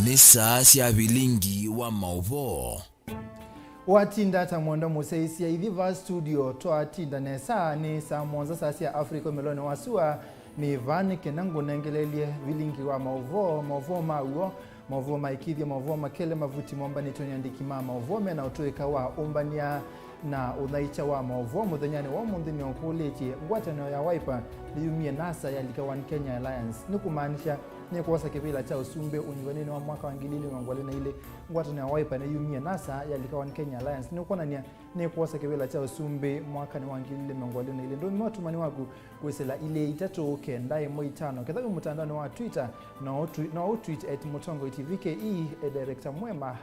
ni saa cia Vilingi wa Mauvoo. Watinda ta mwanda museisia idhiva studio twatinda nesa ni saa mwanza saa cia Afrika meloni wasua ni vani kenangu nengelelie Vilingi wa Mauvoo. Mauvoo mauo Mauvoo maikithia Mauvoo makele mavuti mwamba ni tonyandiki mama Mauvoo mena utoeka wa umbania na unaicha wa Mauvoo muthanyani wa mundhini onkulechi ngwatano ya Wiper liyumie NASA ya lika One Kenya Alliance nikumaanisha ni kuwasa kibila cha usumbe unyiwanini wa mwaka wa ngilili wangwale na ile ngwatano ya Wiper na yumie NASA ya lika One Kenya Alliance ni kuwasa kibila cha usumbe mwaka ni wangilili wangwale na ile ndo mwatumani wagu kwesela ile itatu kenda moitano kadhaa mtandao wa Twitter na tweet @mutongo_tvke director mwema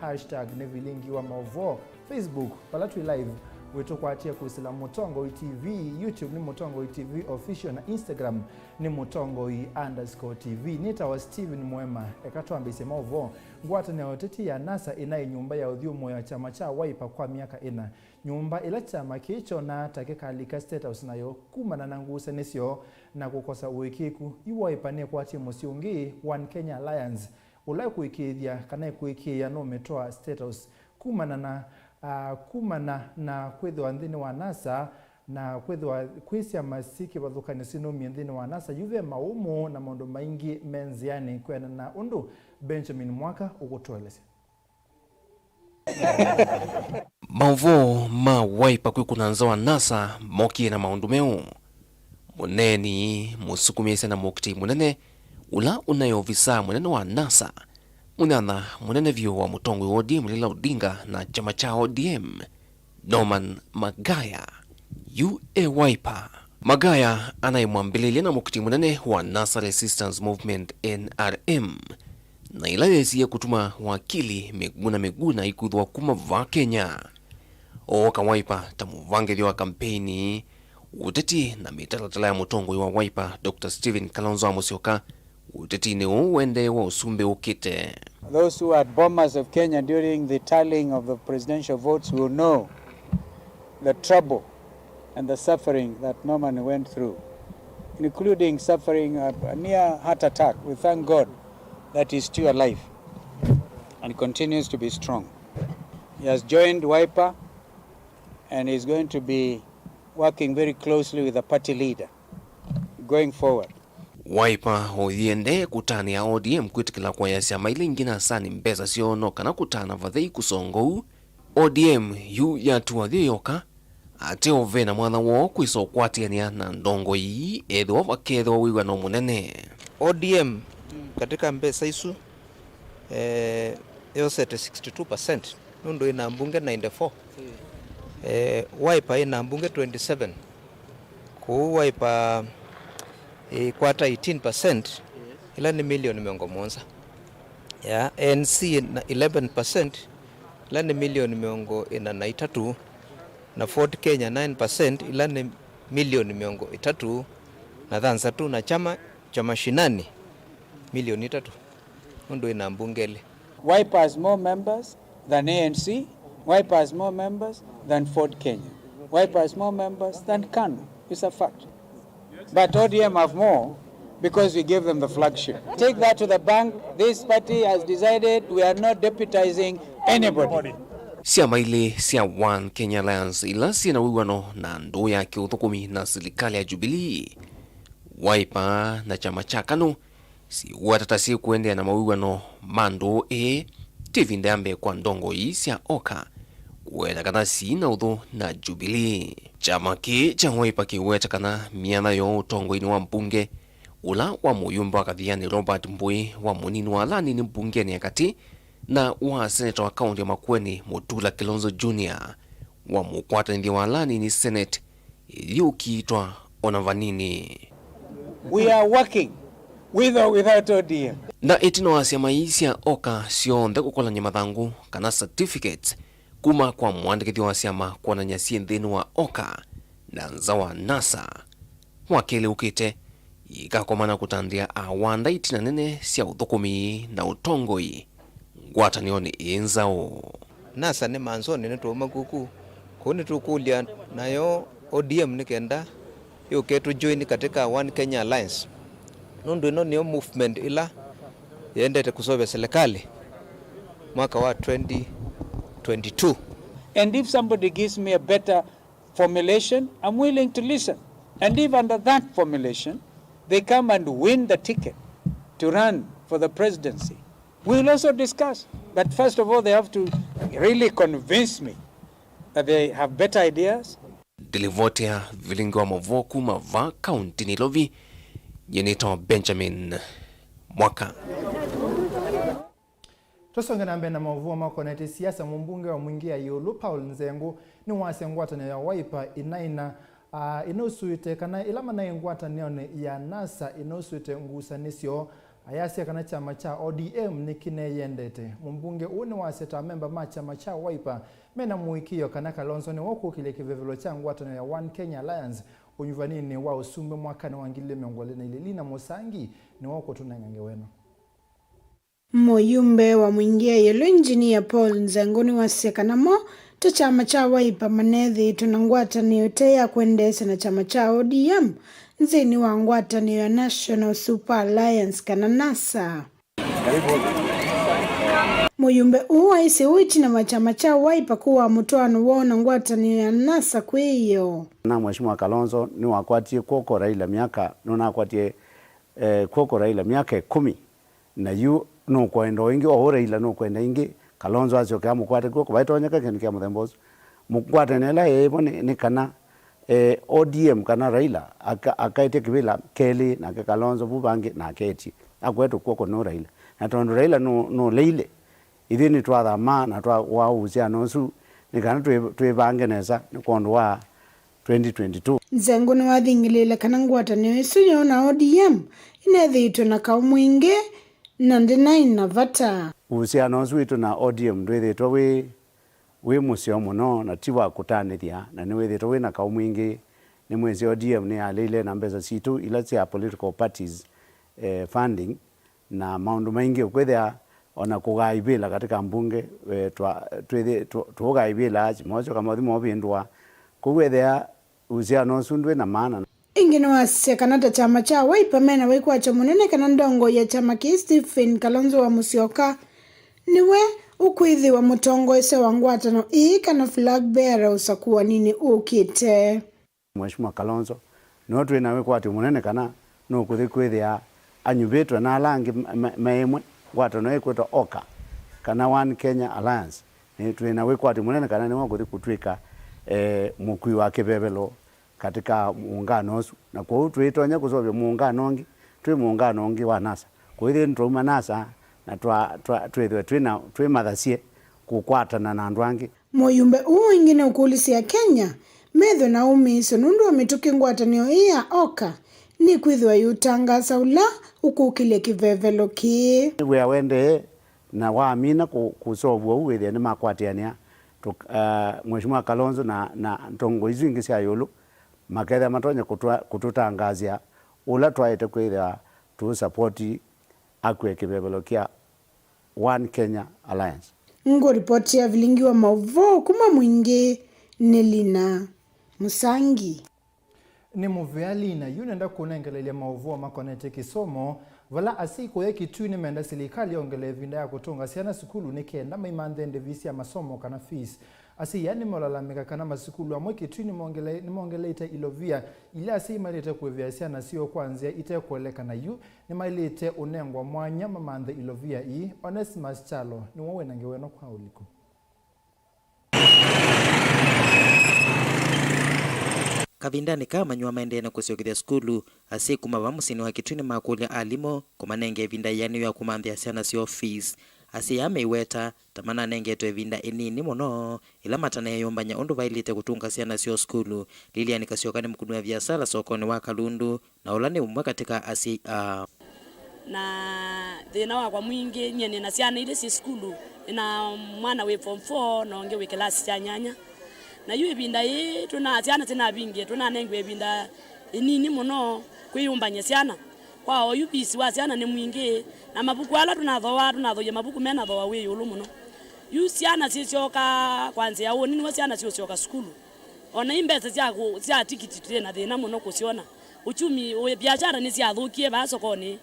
#Vilingi wa Mauvoo Facebook palatwi live weto kwatia kusila Mutongo TV, YouTube ni Mutongo TV official na Instagram ni Mutongo_TV. Nita wa Steven Mwema ekatwambe sema Mauvoo ngwata na oteti ya NASA inaye nyumba ya udhiumo ya chama cha Wiper kwa miaka ina nyumba ila chama kicho na takeka alika state house nayo kumana na ngusa nesio na kukosa uikiku Wiper ne kwatia musiungi One Kenya Alliance ulai kuikithia kana kuikia no metoa state house kumana na kwethwa nthini wa NASA na kwethwa kwisia masiki bathukani sino miendhini wa NASA yuve maumu na maundu maingi menziani kwena na undu Benjamin Mwaka ukutweleze. Mauvoo ma Wiper kwikunanza wa NASA mokie na maundu meu muneni musukumise na mukti munene ula unayovisa munene wa NASA munana munene vyo wa Mutongo wa ODM Raila Odinga na chama cha ODM Norman Magaya Wiper. Magaya anayemwambililia na mukti munene wa NASA Resistance Movement NRM na ilayesi kutuma wakili meguna ikuthwa kuma va Kenya oka Wiper tamuvange wa kampeni uteti na mitalatala ya Mutongo wa Wiper Dr. Stephen Kalonzo Musyoka uteti ni uwende wa usumbe ukite. Those who are bombers of Kenya during the tallying of the presidential votes will know the trouble and the suffering that Norman went through, including suffering a near heart attack. We thank God that he's still alive and continues to be strong. He has joined Wiper and is going to be working very closely with the party leader going forward. Wiper hoyende kutani ya ODM kwitikila kwa yasi mailingi na sani mbeza siono kana kutana vathei kusongo ODM yu yatua yoka ate ovena mwana wo kwiso kwatiania na ndongo yi edho vakedho wiwa no munene ODM katika mbesa isu yosete 62% nundo ina mbunge 94 Wiper ina mbunge 27 ku Wiper kwata 18% ila ni milioni miongo monza ya NC na 11% ila ni milioni miongo ina na itatu na Ford Kenya 9% ila ni milioni miongo itatu na dhansa tu na chama shinani milioni itatu ndo ina mbungele. Wiper has more members than ANC. Wiper has more members than Ford Kenya. Wiper has more members than KANU. It's a fact. But ODM have more because we gave them the flagship. Take that to the bank. This party has decided we are not deputizing anybody. Sia maile sia One Kenya Alliance ila sina wiwano na ndo ya kiuthukumi na serikali ya Jubilee. Wiper na chama cha KANU si watatasi kuendea na mawiwano mando TV ndambe kwa ndongo isia oka kuweta kana sina udhu na Jubilee. Chama ki cha Wiper kiweta kana miana yo utongo ini wa mbunge ula wa muyumba wakathiani Robert Mbui wa munini wa lani ni mbunge ni akati na wa senator wa kaunti ya Makueni Mutula Kilonzo Jr. wa mukwata ndi wa lani ni Senate iliyokiitwa Onavanini. We are working with or without ODM. Na itino asia maisia oka sionde kukola nyamathangu kana certificates kuma kwa mwandikithi wa siama kwa nanyasi nthini wa oka na nzawa NASA wakili ukite ikakomana kutandia awanda itina nene sia uthukumi na utongoi ngwatanioni inzao NASA ni manzoni netu makuku kuni tukulia nayo ODM nikenda yuke join katika One Kenya Alliance nundu ino niyo movement ila yendete kusobe serikali mwaka wa 2022. And if somebody gives me a better formulation, I'm willing to listen. And if under that formulation, they come and win the ticket to run for the presidency, we'll also discuss. But first of all, they have to really convince me that they have better ideas. Dilivotia Vilingi wa Mauvoo kuma va kaunti Nilovi yenito Benjamin Mwaka. Tosonga nambe na Mauvoo makonete siasa mbunge wa mwingi ya Yulu Paul Nzengu ni wasengwata ya Wiper inaina inosuite kana ilama na ngwata neone ya NASA inosuite ngusanisyo ayasi kana chama cha ODM nikine yendete mbunge une waseta member ma chama cha Wiper mena muikio kana Kalonzo ne woko kile kivevelo cha ngwata ya One Kenya Alliance unyuvanini wa usumbe mwaka na wangile mengole na ililina Musangi ni woko tunangange weno. Moyumbe wa mwingia yelo engineer Paul Nzengu ni wasekanamo to chama cha Wiper manethi tunangwata ni yote ya kuendesa na chama cha ODM nzini wangwata ni ya National Super Alliance kana NASA. Moyumbe uwa isi uiti na chama cha Wiper kuwa mutoano wona ngwata ni ya NASA kweyo. Na Mheshimiwa Kalonzo ni wakwatie koko Raila miaka nuna kwatie koko Raila miaka 10 na yu no kwenda wingi o Raila no kwenda ingi Kalonzo acho kama kwate koko baitonyeka kenkia muthembozo mukwate nela ni kana ODM kana Raila akaite kibila Kelly na Kalonzo bubange na keti akwetu koko no Raila na tondo Raila no leile idini twatha ma na twa wa usia no su ni kana twebange neza ni kondo wa 2022. Nzengu ni wathingilile kana ngwata ni isu yona ODM inethitwe na kaumwingi na ndinaina vata usia no su itu na ODM ndwithitwe we musio muno na tiwa kutanithia na ni withitwe we na kaumwingi ni mwezi ODM ni alile na mbeza situ ila cia political parties funding na maundu maingi ukwethia ona kugaibila katika mbunge tugaibila mojo kama thimo bindwa kuwethia usia no sundwe na maana ingine wasekana ta chama cha Wiper mena waikwacha munene kana ndongo ya chama ki Stephen Kalonzo wa Musyoka niwe ukwithi wa mutongo ese wangwatano kana flag bearer usakuwa nini ukite. Mheshimiwa Kalonzo no twina wikwati munene kana no kuthia anyubetwa na alangi maemwe gwatano ekwetwa oka kana One Kenya Alliance ni twina wikwati munene kana ni wakuthi kutwika mukui wa kibebelo katika muungano usu na kwa hiyo twitonya kusobya muungano ongi muungano ongi wa NASA kwa hiyo ntuma NASA na twa mathasie kukwatana na andu angi. Moyumbe uo ingine ukulisi ya Kenya metho na umiso nundu wa mituki ngwatanio iya oka ni kwithwa yutangasa ula ukukile kivevelo ki we wende na waamina kusobwa uwithia ni makwatiania Mheshimiwa Kalonzo na ntongo izu ingi cia Yulu maketha matonya kututangazia ula twaite kwithia tu support akwe kibebelo kia One Kenya Alliance. Ngo ripoti ya Vilingi wa Mauvoo kuma mwingi Nelina Musangi ni muvyalina yunenda kunengelele Mauvoo makonete kisomo vala asiko ya kituni menda serikali ongele vinda ya kutunga siana sukulu nikenda maimandende visi ya masomo kana fees asi yani molalamika kana masukulu amwe kituni mongele ite ilovia ile asi imalete kuevia siana sio kwanzia ite kueleka na yu ni mailete unengwa mwanya mamandhe ilovia ii Onesimus Chalo ni wawe nangeweno kwa uliko. Kavindani kama nyua maendena kusiokithia skulu asi kumava musini wa kituni makulia alimo kumanenge vinda yani ya kumandhia siana sio fees asi ya meiweta tamana nengeto vinda inini mono ila matana ya yombanya ondo vailite kutunga siana sio skulu Lilian Kasiokani mkunu ya biashara sokoni wa Kalundu na ulani umwe katika asi na thina wa kwa mwingi nyene na siana ile si skulu ina mwana we form 4 na onge we class ya nyanya na yu ibinda ye tuna siana tena bingi tuna nengwe binda inini mono kuyumbanya siana kwa oyu bisi wa siana ni mwingi na mabuku ala tunathoya mabuku mena thoa we yulu muno yu siana sisioka kwanza au nini wa siana sisioka skulu ona imbesa cia tikiti tena thina muno kusiona uchumi we biashara ni cia thukie ba sokoni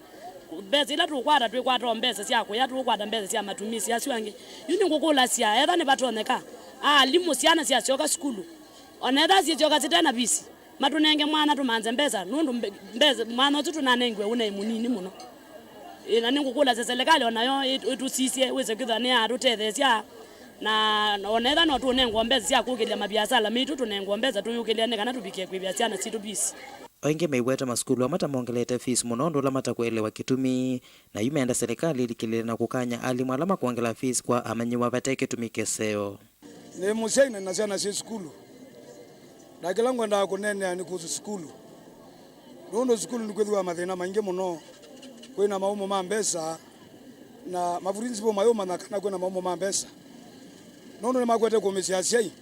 mbeza ila tukwata twikwata mbeza syako ya tukwata mbeza sya matumisi ya swange yuni ngukula sya etha ni batoneka limu syana sya syoka skulu onetha sya syoka sitena bisi matunenge mwana tumanze mbeza nundu mbeza mwana tu tunanengwe une munini muno ina ningukula serikali onayo itusisye weze kithani atutethesya na onetha no tunengwa mbeza sya kukilia mabiasala mitu tunengwa mbeza tuyukilia ne kana tubikie kwa biasana situ bisi oinge meiweta maskulu amata mongelete fees munondo la mata kuelewa kitumi na yumeenda serikali likilile na kukanya alimu alama kuongela fees kwa amanyiwa bateke tumikeseo ne musene na sana si skulu na kila ngwenda kunene ni kuzu skulu nondo skulu nikwethwa mathina maingi muno kwina maumo ma mbesa na mavurinzipo mayoma na kana kwina maumo ma mbesa nondo ni makwete komisia sei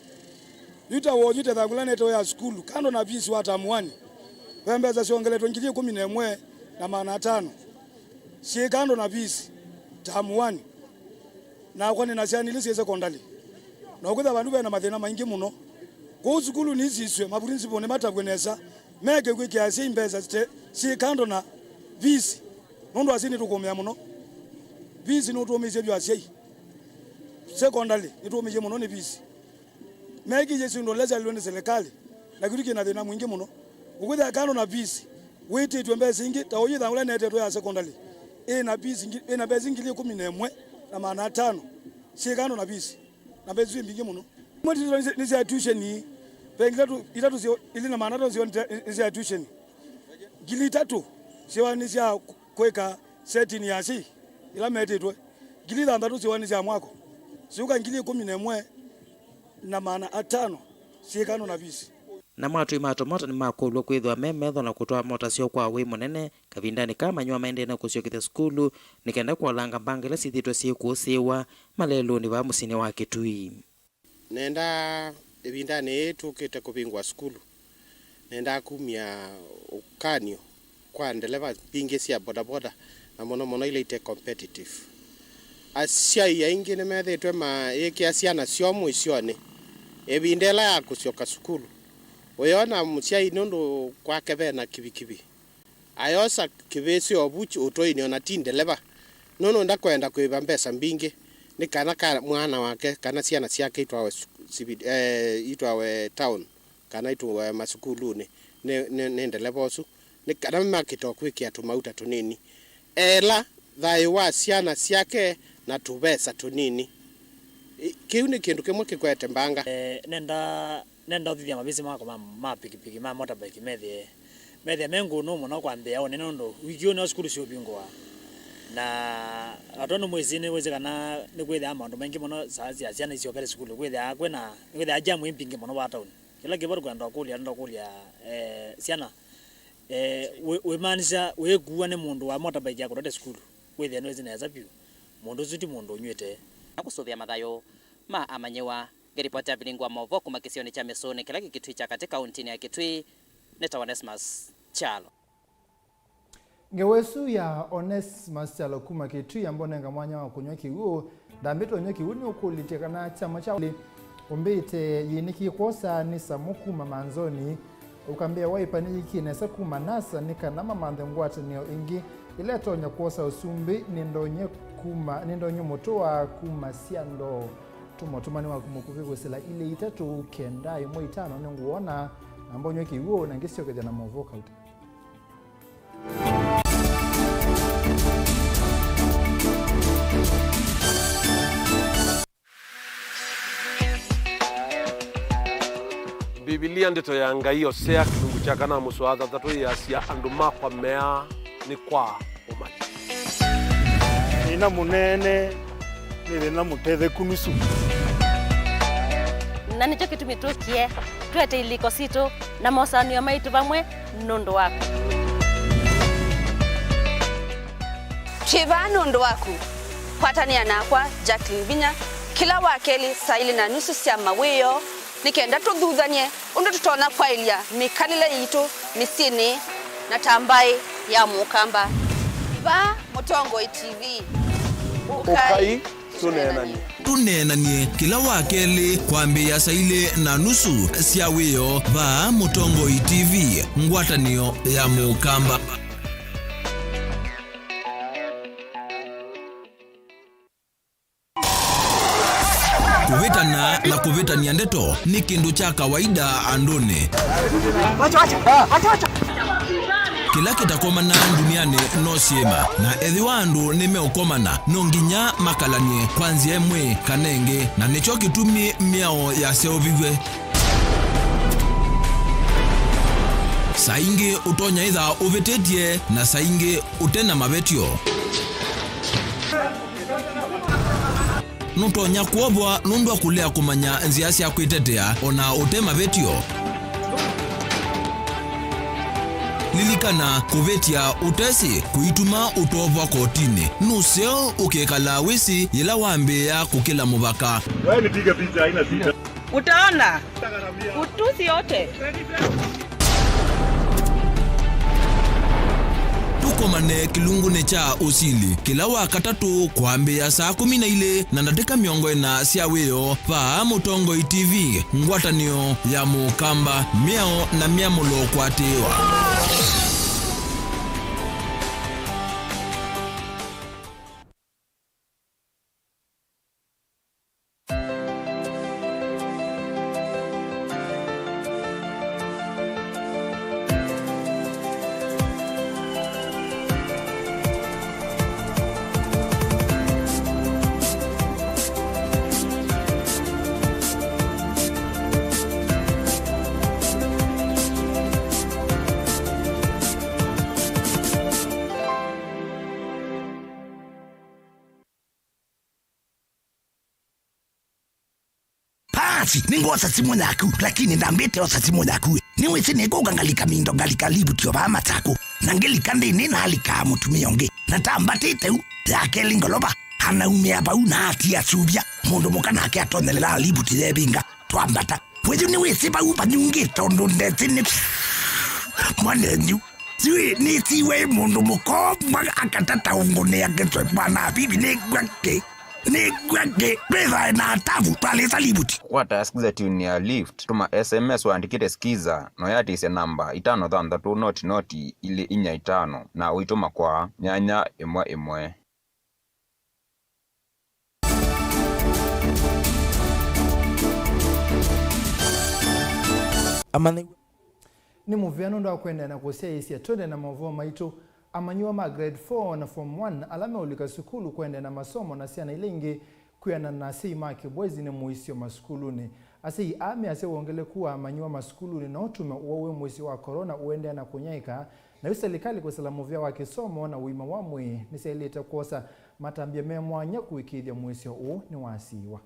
yuta wojite thangulane to ya skulu kando na bisi wata muani wembeza siongeletwe ngili 11 na maana 5 si kando na bisi tamuani na kwani na siani lisi secondary na kwetha bandu bena mathina maingi muno ko skulu ni siswe mavurinzipo ne matabweneza mege kwikia si mbeza si kando na bisi nondo asini tukomea muno bisi no tuomeje byo asei secondary ituomeje muno ni bisi mege je sindo leza lwende serikali na kiriki na thina mwingi muno ukwetha kando na bisi witi twembeza ingi taoyi thangula nete to ya secondary ina bisi ina bezi ngili 11 na maana 5 si kando na bisi na bezi mbingi muno mwiti ni za tuition ni pengine tu itatu sio ili na maana sio ni za tuition ngili 3 sio ni za kweka setini yasi ila metetwe ngili 3 sio ni za mwako siuka ngili 11 na maana 5 si kando na bisi na matu imato mota ni makulwa kwithwa memetho na kutoa mota sio kwa wi munene kavindani kama nywa maende na kusyokitha skulu nikenda kualanga mbangile sithitwe siikusiwa malelo ni va musini wa Kitui nenda ibindani tukite kupingwa skulu nenda kumia ukanio kwa ndeleva pingi cia bodaboda na mono ile ite competitive asia yaingi ne methetwe ma ikia ciana cio mwicione ibindela ya kusyoka skulu oyona muciai nondo kwa kebe na kibikibi ayosa kibesi obuchi utoini ona tindeleva nono ndakwenda kwiba mbesa mbingi ni kana ka mwana wake kana ciana ciake itwawe town kana itwawe masukuluni ne ndeleva osu ni kana makito kwikia tumauta tunini ela thayo wa ciana ciake na tubesa tunini kiu ni kindu kimwe kikwete mbanga nenda uthithia mabisi mako ma pikipiki ma motorbike methe mengu no muno kwambia one nondo wikio no skulu cio bingwa na atono mwezine weze kana ni kwetha maundu mengi muno sazi asiana icio kale skulu kwetha jamu impingi muno wa town kila kibaru kwenda kulia siana we manisha we kuwa ne mundu wa motorbike yakurode skulu kwetha no zineza biu mundu zuti mundu nywete akusuvia mathayo ma amanyewa Geripoti ya Vilingi wa Mauvoo kuma kisioni cha Mesoni kila Kitui cha katika kauntini ya Kitui neta Onesmus Chalo. Ngewesu ya Onesmus Chalo kuma Kitui ambonenga mwanya wa kunywa kiuo dambito nywa kiuo ni ukulitekana chama cha umbite yiniki kosa ni samuku mamanzoni ukambia waipa ni iki nesa kuma nasa nika nama manthe ngwate niyo ingi ile tonya kosa usumbi nindonye motoa kuma siando tumani wa kumukuviko sila ile itatu kenda yomo itano nenguona ambonyo kiuo na ngisio keja na Mauvoo County. Biblia ndito ya ngai osea kilungu cha kana muswatha tatu ya sia andu makwa mea ni kwa umati ina munene nile na muthethe kunusu na nicho kitumitukie twete iliko sito na mosanio maitu bamwe nondo wako chiva nondo wako kwatania nakwa Jacqueline Binya kila wakeli saili na nusu cia mawiyo nikenda tuthuthanie undu tutona kwailia mikalile yitu misini na tambai ya mukamba va Mutongo TV ukai tunenanie kila wakeli kwambia saile na nusu cia wiyo va Mutongo TV ngwatanio ya mukamba. Kuvitana na kuvitania ndeto ni kindu cha kawaida andone. Kila kitakomana duniani no siema na ethi wandu nimeokomana no nginya makalanie kwanzia emwe kanenge na nicho kitumi miao ya seovigwe. Saingi utonya itha uvitetie na saingi utena mabetio. Nutonya kuobwa nundu kulea kumanya nziasi ya kuitetea ona utema betio. Lilikana kuvetia utesi kuituma utovwa kotini. Nuseo ukekala wisi yela wambe ya kukila mubaka. Wewe nipige picha haina shida. Utaona. Utusi yote. Tukomane kilungune cha usili kila wakatatu kwambe ya saa 12 na dakika 40 cia wio pa Mutongo TV ngwatanio ya mukamba miao na miamulo kwatewa. Ningosa simu naku lakini ndambete osa simu naku niwese negoga ngalika mindo ngalika libu tio ba matako nangelika ndene na alika mutumionge natambatete u yake lingoloba hana umea ba una atia subia mundu mukana ake atondelela libu tibinga twambata pwezu niwese ba upa nyunge tondo ndetine mwanenyu siwe nisiwe mundu mukoma akatata ungone yake bana bibi negwake Negwage beza na atavu pale salibuti. Kwata skiza tune ya lift tuma SMS waandikite skiza no yati ise namba 533 noti ile inya 5 na uituma kwa nyanya emwe. Amani ni muviano ndo akwenda na kusia isi atode na Mauvoo maitu amanyiwa ma grade 4 na form 1 alame ulika sukulu kwenda na masomo na siana ilingi kuyana na sei maki bwezi ni muisio maskuluni. Asei ame ase uongele kuwa amanyiwa maskuluni na utume uwe muisi wa corona uende na kunyaika na yu serikali kwa salamu vya wakisomo na uima wamwe nisailita kuosa matambia memwanya kuikidhia muisio ni wasiwa.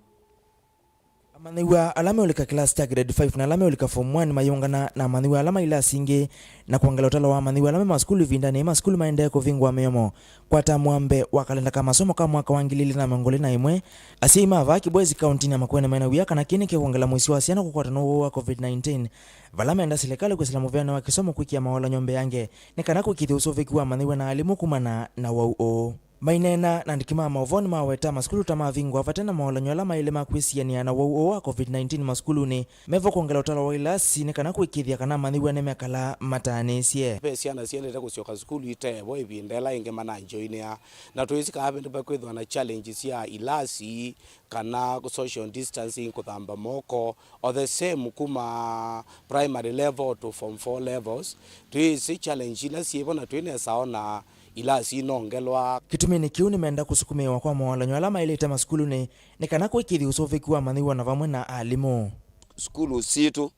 Amaniwa alame ulika class cha grade 5 na alame ulika form 1 mayongana na amaniwa alama ila singe na kuangala utala wa amaniwa alame maskulu vindane maskulu maendea kuvingwa memo kwa tamuambe wakalenda kama somo kama mwaka wangilili na mangole na imwe asima vaki boys county na makwene maina wiyaka na kini ke kuangala mwisi wa siana kukwata no wa COVID-19 valame enda serikali kwa salamu vyana wa kisomo kuikia maola nyombe yange nikanako kithi usofikiwa amaniwa na alimu kumana na wao mainena na ndikima Mauvoo maweta maskulu tama vingwa vatena maola nyola maile makwisiania na wao wa COVID-19 maskulu ni mevo kuongela utala wa ilasi nekana kuikithia kana manhiwa nemekala matanesie pesiana siende kusioka skulu ite boy bindela inge mana joinia na tuisika happen ba kwethwa na challenges ya ilasi kana social distancing kuthamba moko or the same kuma primary level to form 4 levels tuisi challenge ila siebo na tuine saona ila sinongelwa kitumini kiu nimeenda kusukumiwa kwa maola nyola maile maskulu ni nekana kuikithi usofikiwa manhiwa na vamwe na alimu skulu situ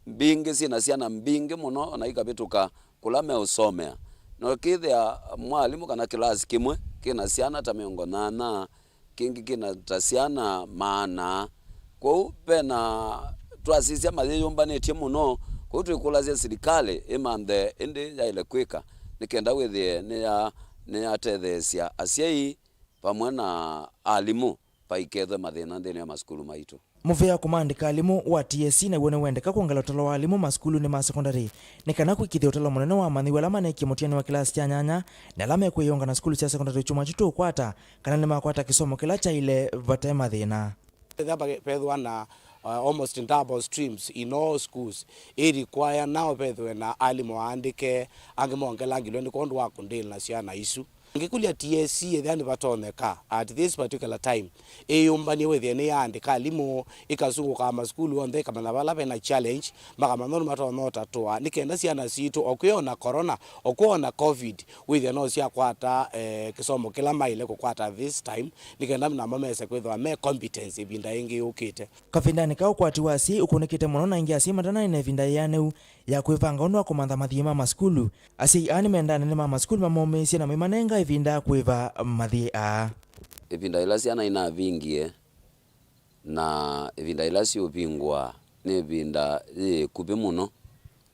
mbinge sina siana mbinge muno na ikabituka kulame usomea no kithia mwalimu kana class kimwe kina siana ta miongo nana kingi kina tasiana maana kwa pena twasisia maziyumba netie muno kwa tuikulaze serikali imande indi ya ile kwika nikenda withie ni atethesia asiai pamwe na alimu paikethe mathina ndini ya maskulu maitu muvea kumandika alimu wa TSC na wone wendeka kuangala utalo wa alimu maskulu ni ma secondary nikana kuikithia utalo munene wa manhiwa alama ne kimutiani wa class cha nyanya na alama ya kuionga na skulu cha secondary chuma chitu kwata kana ni makwata kisomo kila cha ile vatema thina pedwa na almost in double streams in all schools it require now pedwa na alimu andike angemongela ngilwe ni kondu wa kundila na siana isu ngikulia TSC ethani batoneka at this particular time eyumbani wethene yandika alimu ikazunguka maskulu onthe kamana bala bena challenge makamano matonota twa nikenda ciana citu okuona corona okuona covid withia no cia kwata kisomo kila maile kukwata this time nikenda na mamese kwithwa me competence ibinda ingi ukite kavindani ka ukwati wasi ukunikite muno na ingi asima tana ine vinda yaneu ya kwivanga undu wa kumantha mathie ma maskulu asi ani mendane ni ma maskulu mamomesie na mimanenga ivinda kwiva mathie a ivinda ila ciana ina vingie na ivinda ila ciupingwa ni vinda kupi muno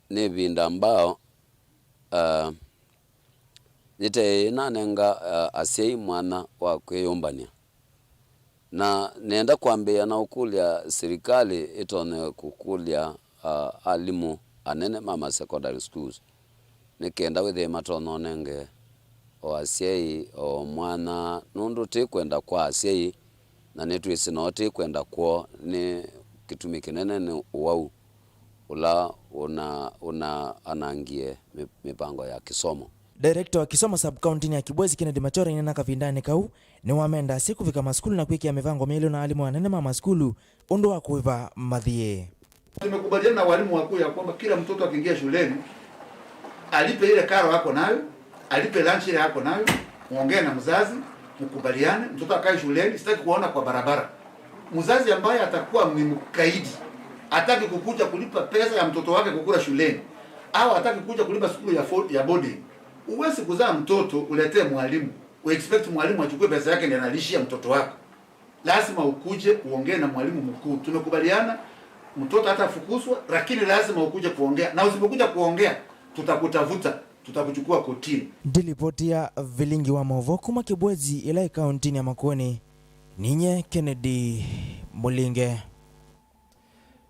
ni vinda ambao nite nanenga asiai mwana wa kwiyumbania na nenda kuambia na ukulia serikali itone kukulia alimu anene mama secondary schools nikenda withe matono nenge o asiai o mwana nundu ti kwenda kwa asiai na netwisi no ti kwenda kwa ni kitumi kinene ni wau ula una anangie mipango ya kisomo. Director wa kisomo sub-county ya Kibwezi Kennedy Machora inena kavindani kau ni wamenda siku vika maskulu na kuikia mivango mielo na alimu anene mama skulu undu wa kuiva mathie. Tumekubaliana na walimu wakuu ya kwamba kila mtoto akiingia shuleni alipe ile karo yako nayo, alipe lunch ile yako nayo, muongee na mzazi, mkubaliane, mtoto akae shuleni, sitaki kuona kwa barabara. Mzazi ambaye atakuwa ni mkaidi, hataki kukuja kulipa pesa ya mtoto wake kukula shuleni, au hataki kuja kulipa skulu ya boarding. Uwezi kuzaa mtoto uletee mwalimu, expect mwalimu achukue pesa yake ndiye analishia mtoto wako. Lazima ukuje uongee na mwalimu mkuu. Tumekubaliana mtoto hatafukuzwa, lakini lazima ukuje kuongea. Na usipokuja kuongea, tutakutafuta, tutakuchukua kotini. Dilipotia Vilingi wa Mauvoo kuma Kibwezi ila kaunti ya Makueni. Ninye Kennedy Mulinge.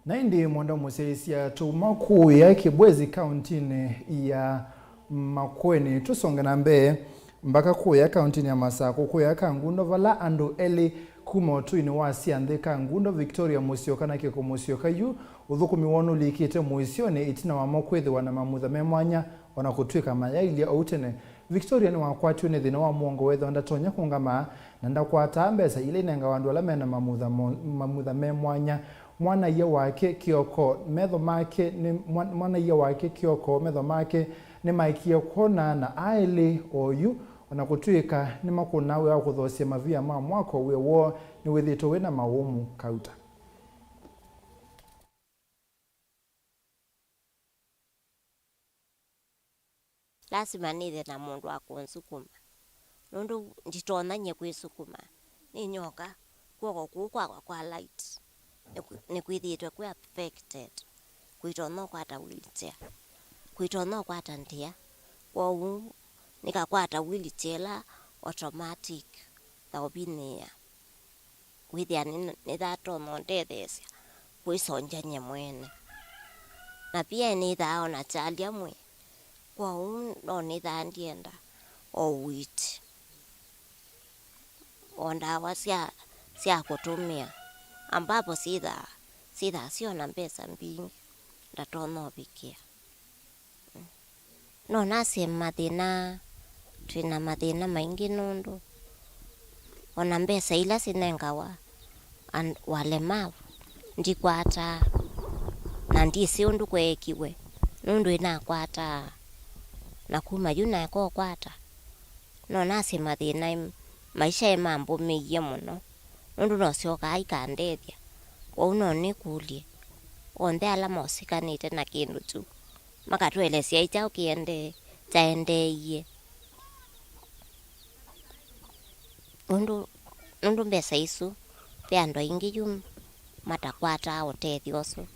Na ndi mwanda museisia tumaku ya Kibwezi kaunti ya Makueni tusonga na mbee mpaka kuya kaunti ya Masako kuya kangundo vala andu eli kuma tuini wasi ande kangundo Victoria Musyoka na kiko Musyoka yu uthukumi wonu likite muisione itina wa mokwethe wana mamutha memwanya wanakutwika mayaili outene Victoria ni wakwati une thina wa muongo wethe ndatonya kungama na ndakwata mbesa ile nenga wandu ala mena mamutha memwanya mwana ye wake kioko metho make ni mwana ye wake kioko metho make ni maikia kona na aili oyu wanakutwika ni makunawe au kuthosia mavia ma mwako wewo ni withito wena mawumu kauta. Lazima nithe na mundu wa kunsukuma nundu nditonanye kwisukuma ni nyoka kuoko kukwa kwa light ni kwithitwe kwi affected kwitono kwata wheelchair kwitono kwata ndia kwa nikakwata wheelchair la automatic thaobinia withia ni thatono ndethesia kwisonjanya mwene na pia ni thaona chalia mwe kwa no ni thandienda o wheat ondawa cia kutumia ambapo sitha siona mbesa mbingi ndatono bikia no nasi mathina twina mathina maingi nundu ona mbesa ila sinengawa walemavu ndikwata na ndisi undu kwekiwe nundu inakwata na kuma yuna ko kwata no nasi mathina maisha mambo meiye muno nundu no sioka aikandethia uno ni kulie onthe ala mosikanite na kindu tu makatwelesia ichao kiende chaendeiye nundu mbesa isu pe andu aingi yu matakwata utethio su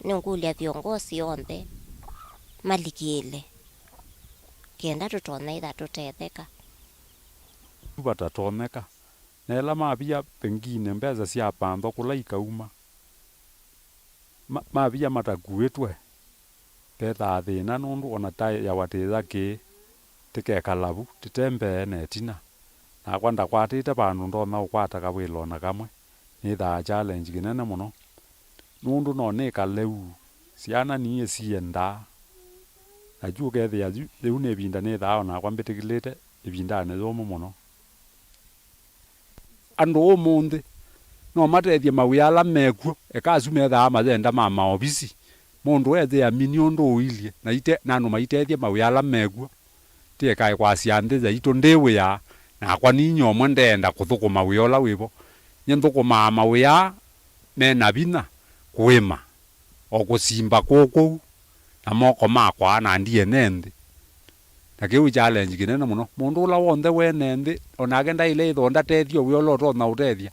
ni ngulia viongozi onthe malikile kenda tutona itha tutetheka batatoneka nela mabia pengine mbeza cia pantho kula ikauma mabia matakuitwe ketha thina nundu ona ta ya watitha ki tikekalabu titembe netina na kwanda kwatite bandu ndona ukwataga wilona kamwe ni tha challenge kinene muno nundu no ni kaleu ciana ni cienda na juu kethia riu ni ibinda ni thao na kwambitikilite ibindane thomu muno andu umuthi no matethie mawia ala mekuo ekasu methaa mathenda ma maobisi mundu ethe amini undu uilie na ite nanu maitethie mawia ala mekuo tie kai kwa cianthi za itu ndiwia na kwa ninyo mwe ndenda kuthukuma wia ola wibo nyithukuma mawia mena bina kwima o kusimba kuku na moko makwa na ndie nendi na kiu challenge kinene muno mundu ula wonthe we nendi ona agenda ile ithonda tethio wia ola to na utethia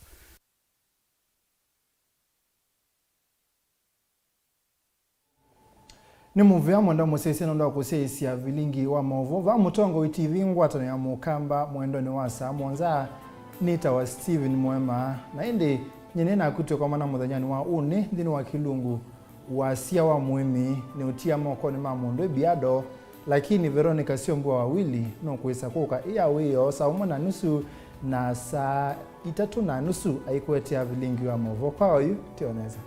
ni muvia mwenda musese nonda kuseisia Vilingi wa Mauvoo va mutongo TV ngwatano ya mukamba mwendo ni wasa mwanza nita wa Steven Mwema na indi nyene na kutwe kwa mana muthanyani wa une ndini wa kilungu wasia wa muimi ni utia moko ni mamundu biado lakini Veronica Siombua wawili no kuisa kuka iya wiyo saa 1:30 na saa 3:30 aikwetia Vilingi wa Mauvoo kwa oyu tioneza